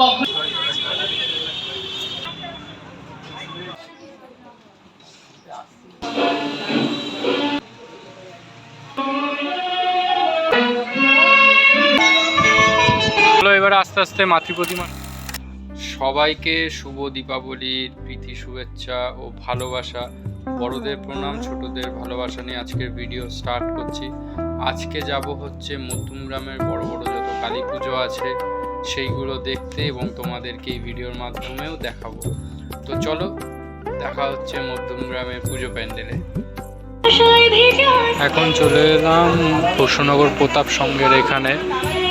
এবার আস্তে আস্তে মাতৃ প্রতিমা। সবাইকে শুভ দীপাবলির প্রীতি শুভেচ্ছা ও ভালোবাসা। বড়দের প্রণাম, ছোটদের ভালোবাসা নিয়ে আজকের ভিডিও স্টার্ট করছি। আজকে যাব হচ্ছে মধ্যমগ্রামের বড় বড় যত কালী পুজো আছে সেইগুলো দেখতে এবং তোমাদেরকে এই ভিডিওর মাধ্যমেও দেখাবো। তো চলো দেখা হচ্ছে মধ্যমগ্রামের পুজো প্যান্ডেলে। এখন চলে এলাম বসুনগর প্রতাপ সংঘের এখানে।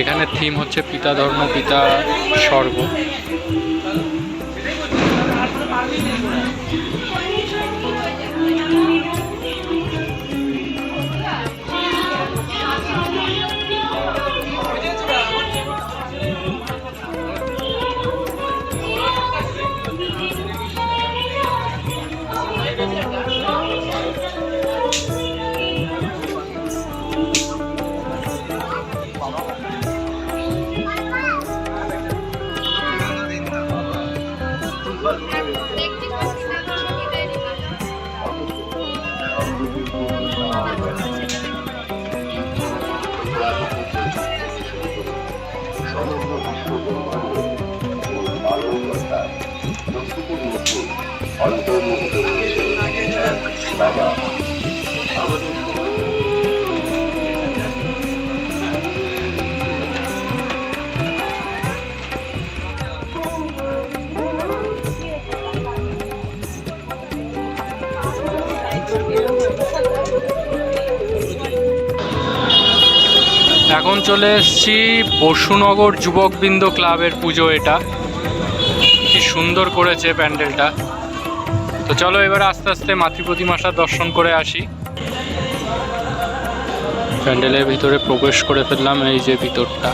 এখানে থিম হচ্ছে পিতা ধর্ম পিতা স্বর্গ। এখন চলে এসেছি বসুনগর যুবকবৃন্দ ক্লাবের পুজো। এটা কি সুন্দর করেছে প্যান্ডেলটা। তো চলো এবার আস্তে আস্তে মাতৃ প্রতিমার দর্শন করে আসি। প্যান্ডেলের ভিতরে প্রবেশ করে ফেললাম। এই যে ভিতরটা,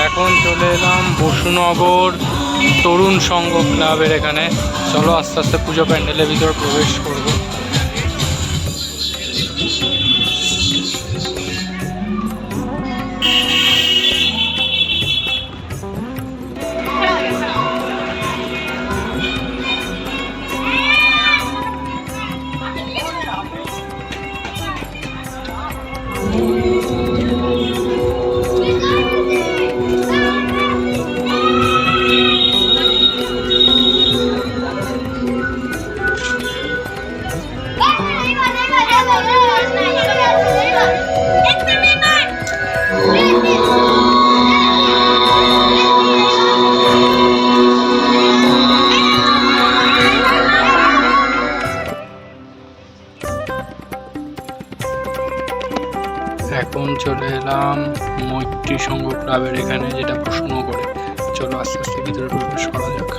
এখন চলে এলাম বসুনগর তরুণ সংঘ ক্লাবের এখানে। চলো আস্তে আস্তে পুজো প্যান্ডেলের ভিতরে প্রবেশ করব। এখন চলে এলাম মৈত্রী সংঘ ক্লাবের এখানে, যেটা বসুনগরে। চলো আস্তে আস্তে ভিতরে প্রবেশ করা যাক।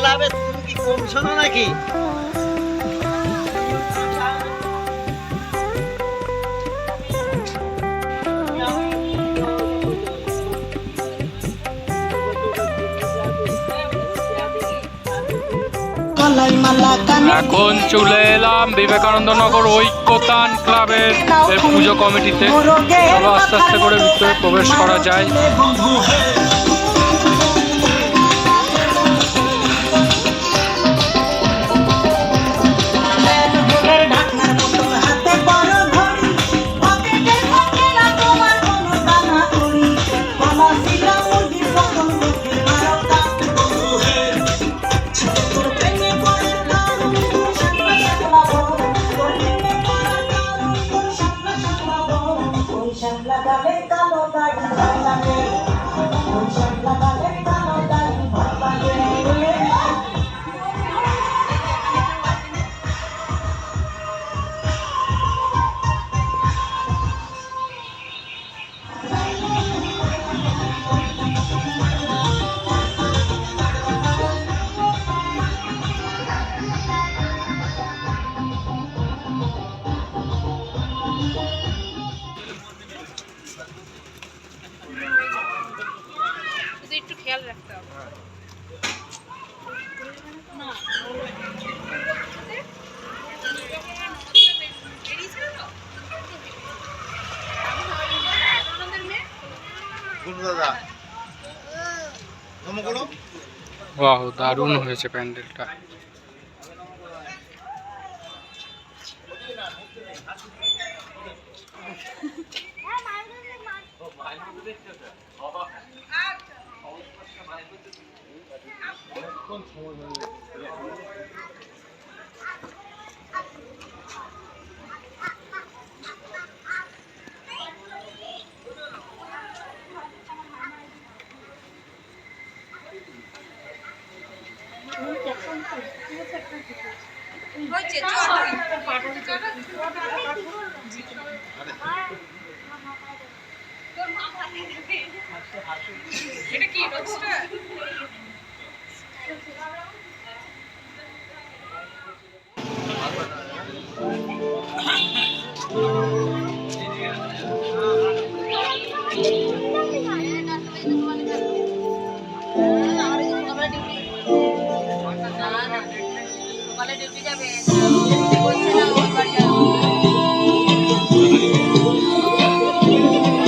ক্লাবে তুমি কি কমিশন নাকি? এখন চলে এলাম বিবেকানন্দ নগর ঐক্যতান ক্লাবের পুজো কমিটিতে। চলো আস্তে আস্তে করে ভিতরে প্রবেশ করা যায়। খেয়াল রাখতে হবে। বাহ, দারুণ হয়েছে প্যান্ডেলটা। এটা কি রোস্টার? সকালে ডিউটি যাবে, বলছে না ওর বাড়ি যাবো।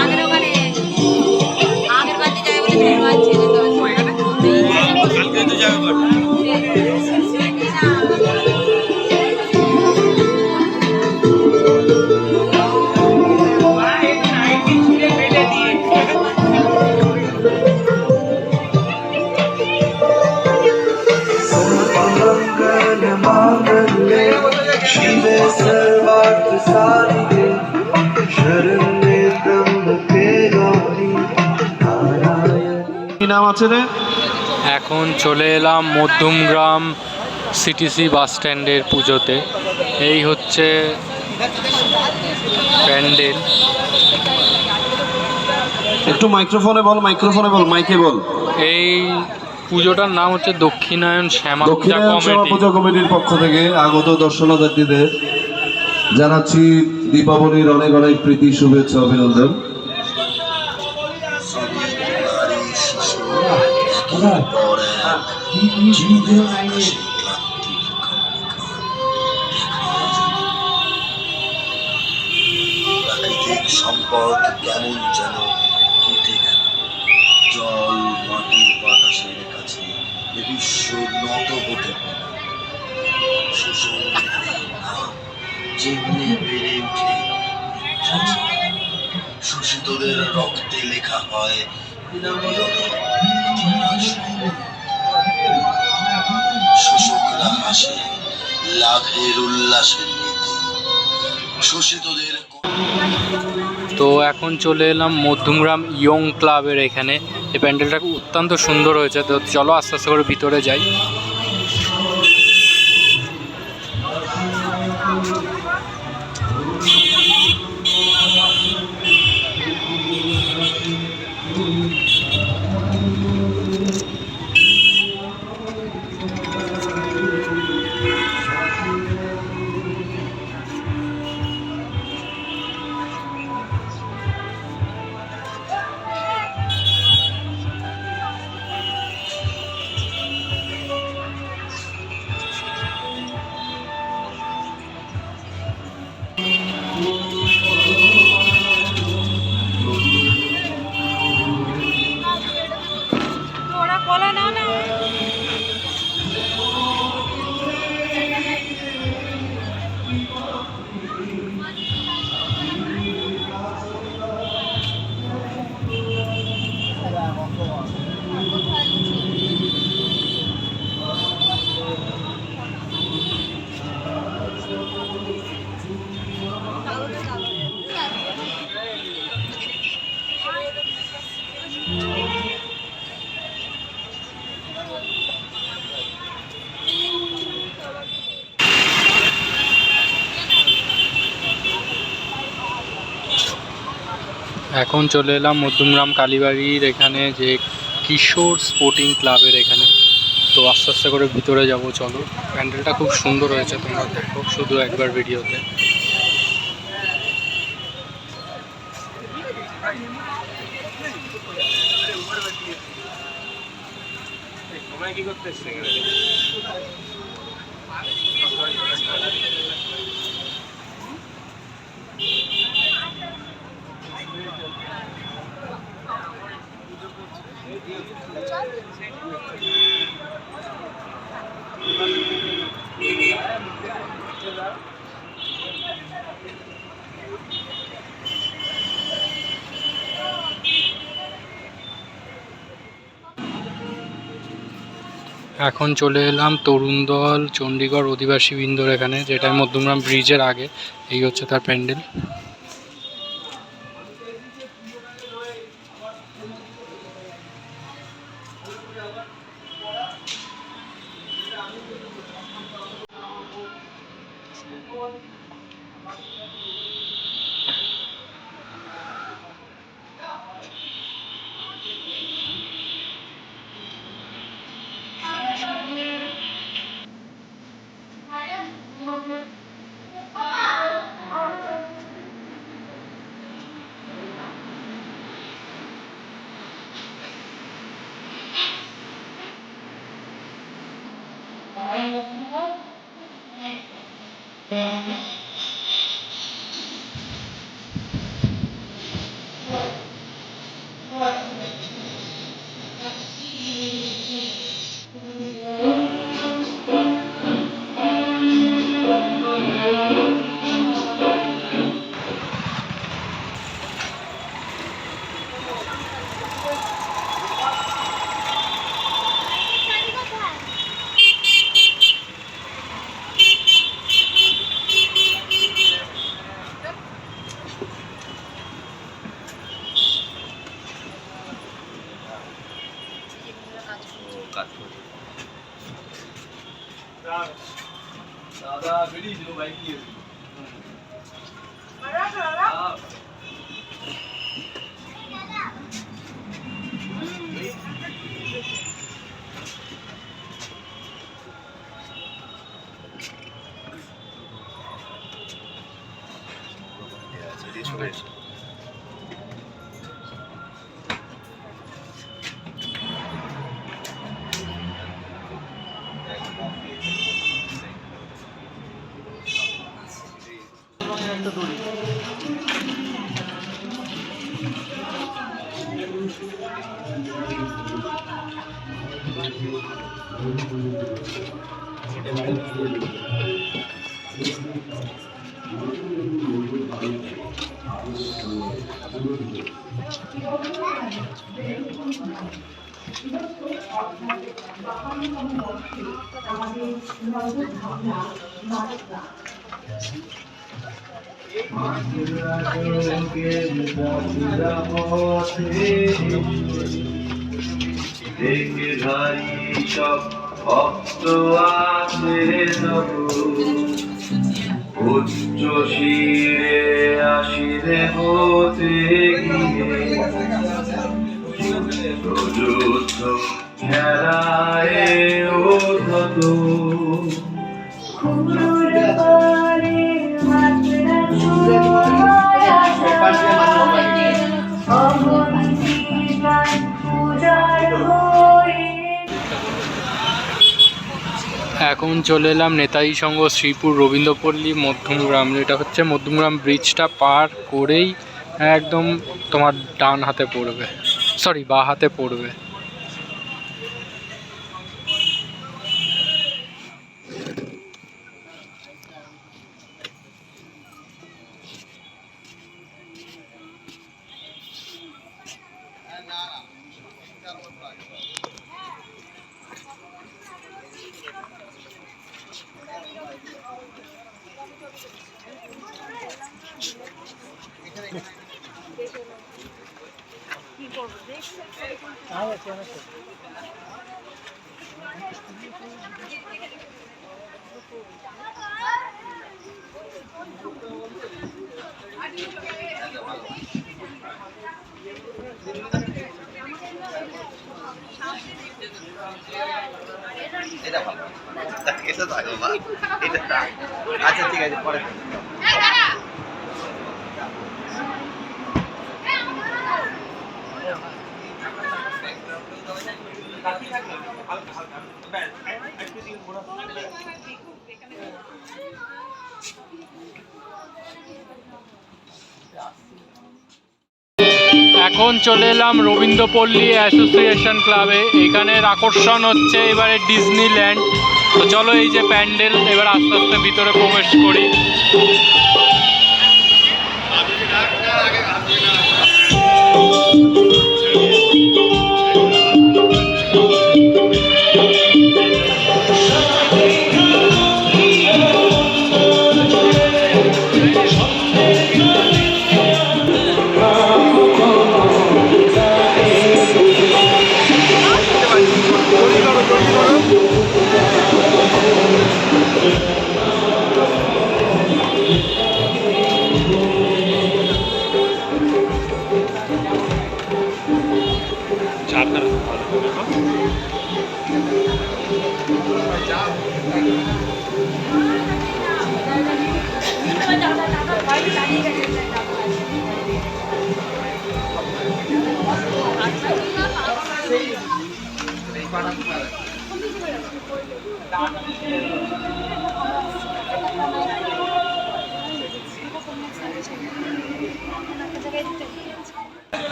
আগের ওখানে আগের বাড়ি যাবে বলে ছেলে আছে কালকে তো যাবে शिवे सर्वार्थ साधिके शरण्ये त्र्यंबके गौरी नारायणी। কি নাম আছে রে? এখন চলে এলাম মধ্যমগ্রাম সিটিসি বাস স্ট্যান্ডের পুজোতে। এই হচ্ছে প্যান্ডেল। একটু মাইক্রোফোনে বল, মাইকে বল। এই পুজোটার নাম হচ্ছে দক্ষিণায়ন শ্যামা পূজা দক্ষিণায়ন শ্যামা কমিটি। পূজা কমিটির পক্ষ থেকে আগত দর্শনার্থীদের জানাচ্ছি দীপাবলির অনেক অনেক প্রীতি, শুভেচ্ছা, অভিনন্দন। প্রাকৃতিক সম্পদ কেমন যেন কেটে গেল, জল, মাটি, বাতাসের কাছে এ বিশ্ব নত হতে পেল। শোষণ যেমনি বেড়ে উঠে, শোষিতদের রক্তে লেখা হয় নিপীড়নের ইতিহাস। শোষকরা হাসে লাভের উল্লাসের নীতি, শোষিতদের। তো এখন চলে এলাম মধ্যমগ্রাম ইয়ং ক্লাবের এখানে। এই প্যান্ডেলটা অত্যন্ত সুন্দর হয়েছে। তো চলো আস্তে আস্তে করে ভিতরে যাই। ওরা কলা নাও না। এখন চলে এলাম মধ্যমগ্রাম কালীবাড়ির এখানে, যে কিশোর স্পোর্টিং ক্লাবের এখানে। তো আস্তে আস্তে করে ভিতরে যাব, চলো। প্যান্ডেলটা খুব সুন্দর হয়েছে, তোমরা দেখো শুধু একবার ভিডিওতে। এখন চলে এলাম তরুণদল চণ্ডীগড় অধিবাসী বৃন্দর এখানে, যেটা মধ্যমগ্রাম ব্রিজের আগে। এই হচ্ছে তার প্যান্ডেল। দেখে ভাই সব ভক্ত আছে উচ্চ শিরে আসিরে হতে গিয়ে প্রযুদ্ধ খেলায় ওঠত এখন চলে এলাম নেতাজি সংঘ শ্রীপুর রবীন্দ্রপল্লী মধ্যমগ্রাম। এটা হচ্ছে মধ্যমগ্রাম ব্রিজটা পার করেই একদম তোমার ডান হাতে পড়বে, সরি বাঁ হাতে পড়বে। এটা ভালো, এটা থাকো মা, এটা থাক। আচ্ছা ঠিক আছে, পরে এখন চলে এলাম রবীন্দ্রপল্লী অ্যাসোসিয়েশন ক্লাবে। এখানের আকর্ষণ হচ্ছে এবারে ডিজনিল্যান্ড। তো চলো, এই যে প্যান্ডেল, এবার আস্তে আস্তে ভিতরে প্রবেশ করি।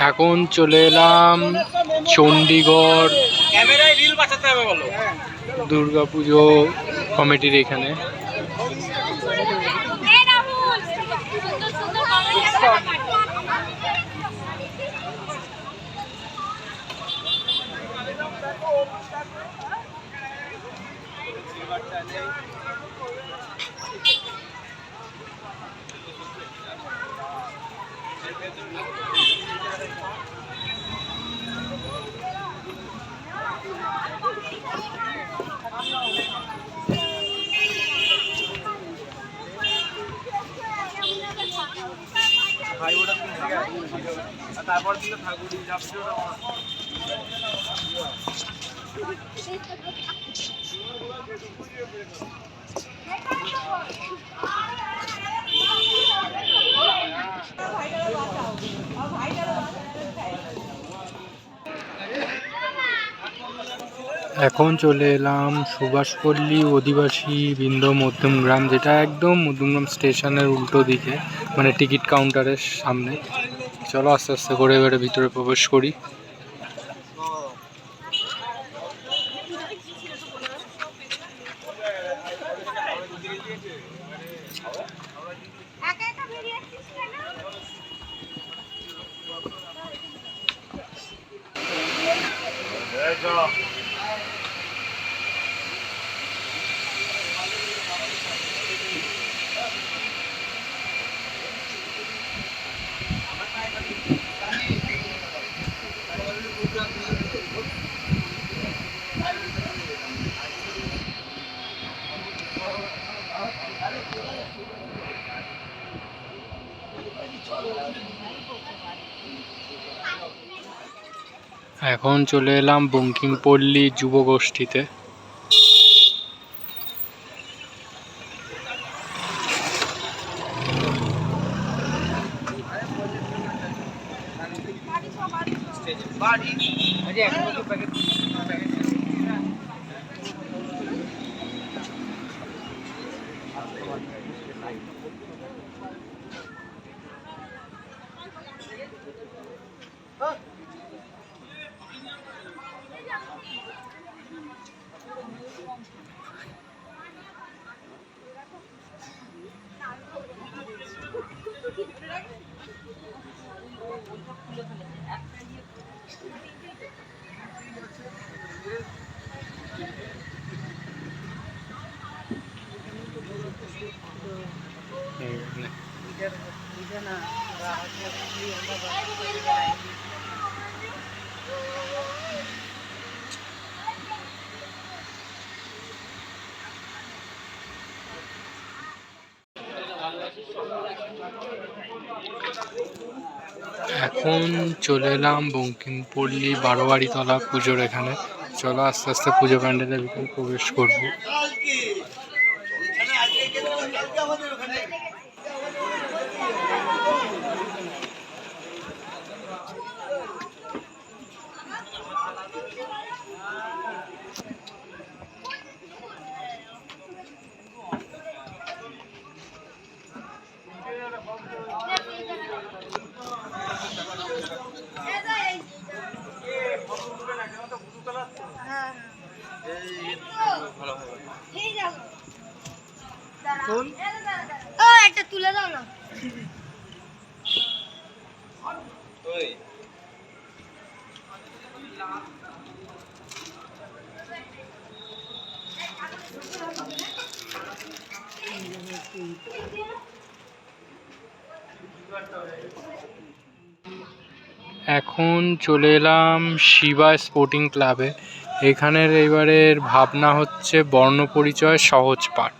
এখন চলে এলাম চণ্ডীগড় দুর্গাপুজো কমিটির এখানে। এখন চলে এলাম সুভাষপল্লী অধিবাসী বৃন্দ মধ্যমগ্রাম, যেটা একদম মধ্যমগ্রাম স্টেশনের উল্টো দিকে, মানে টিকিট কাউন্টারের সামনে। চলো আস্তে আস্তে করে এবারে ভিতরে প্রবেশ করি। এখন চলে এলাম বঙ্কিমপল্লী যুবগোষ্ঠীতে। এখন চলে এলাম বঙ্কিমপল্লী বারোয়ারিতলা পুজোর এখানে। চলো আস্তে আস্তে পুজো প্যান্ডেলের ভিতরে প্রবেশ করব। ও একটা তুলে দাও না। এখন চলে এলাম শিবা স্পোর্টিং ক্লাবে। এখানের এবারের ভাবনা হচ্ছে বর্ণপরিচয় সহজ পাঠ।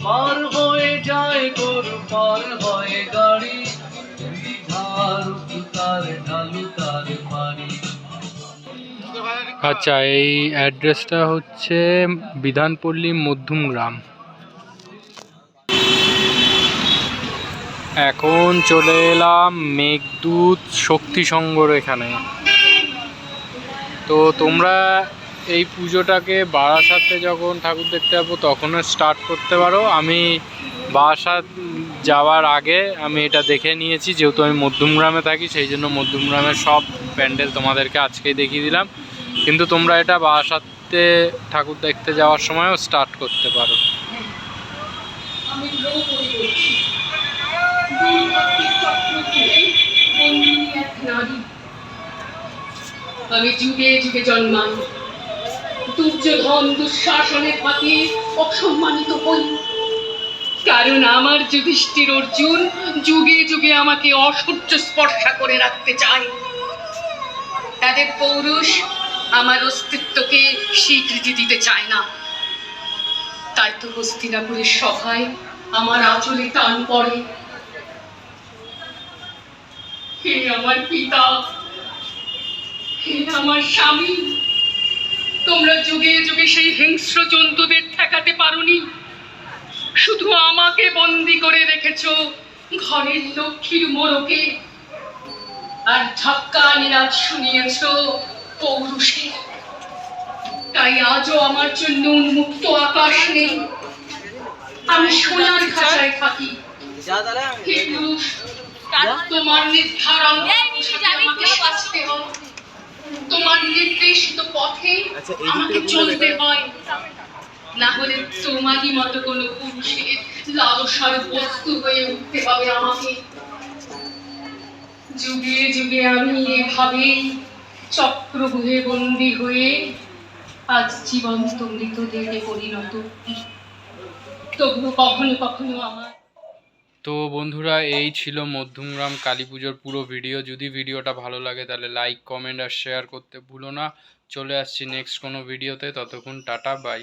পার হয়ে যায় গরু পার হয়ে গাড়ি তার ঢালু তার বাড়ি। আচ্ছা, এই অ্যাড্রেসটা হচ্ছে বিধানপল্লী মধ্যম গ্রাম। এখন চলে এলাম মেঘদূত শক্তি সংঘর এখানে। তো তোমরা এই পুজোটাকে বারাসাতে যখন ঠাকুর দেখতে যাবো তখনও স্টার্ট করতে পারো। আমি বারাসাত যাওয়ার আগে আমি এটা দেখে নিয়েছি, যেহেতু আমি মধ্যমগ্রামে থাকি সেই জন্য মধ্যমগ্রামের সব প্যান্ডেল তোমাদেরকে আজকেই দেখিয়ে দিলাম। কিন্তু তোমরা এটা বারাসাতে ঠাকুর দেখতে যাওয়ার সময়ও স্টার্ট করতে পারো। আমি যুগে যুগে জন্মাই, দুর্যোধন দুঃশাসনের হাতে অসম্মানিত হই, কারণ আমার যুধিষ্ঠির অর্জুন যুগে যুগে আমাকে অসহ্য স্পর্শা করে রাখতে চায়। তাদের পৌরুষ আমার অস্তিত্বকে স্বীকৃতি দিতে চায় না। তাই তো হস্তিনাপুরের সভায় আমার আঁচলে টান পড়ে। হে আমার পিতা, হে আমার স্বামী, তোমরা যুগে যুগে সেই হিংস্র জন্তুদের ঠেকাতে পারোনি, শুধু আমাকে বন্দি করে রেখেছো ঘরের লক্ষ্মীর মোড়কে, আর ধাক্কা নিরাজ শুনিয়েছো পৌরুষে। তাই আজও আমার জন্য উন্মুক্ত আকাশ নেই, আমি সোনার খাঁচায় থাকি। হে পুরুষ, তোমার নির্ধারণ আমাকে বাঁচতে হবে, তোমার নির্দেশিত পথে আমাকে চলতে হয়, না হলে তোমারই মতো কোনো পুরুষের লালসার বস্তু হয়ে উঠতে হবে আমাকে। যুগে যুগে আমি এভাবেই চক্রব্যূহে বন্দী হয়ে আজ জীবন্ত মৃতদেহে পরিণত। তবুও কখনো কখনো আমার। তো বন্ধুরা, এই ছিল মধ্যমগ্রাম কালী পুজোর পুরো ভিডিও। যদি ভিডিওটা ভালো লাগে তাহলে লাইক, কমেন্ট আর শেয়ার করতে ভুলো না। চলে আসছি নেক্সট কোনো ভিডিওতে, ততক্ষণ টাটা, বাই।